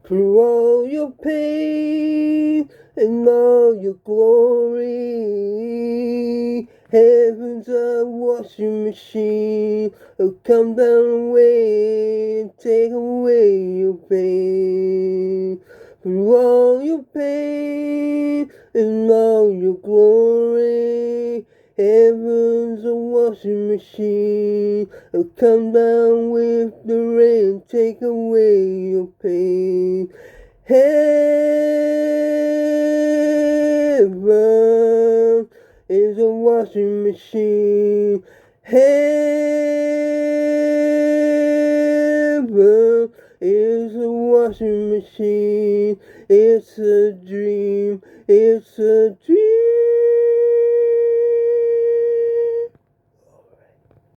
through all your pain and all your glory. Heaven's a washing machine. Oh, come down away and take away your pain. Through all your pain and all your glory. Heaven's a washing machine. Oh, come down with the rain, take away your pain. Heaven is a washing machine. Heaven is a washing machine. It's a dream. It's a dream.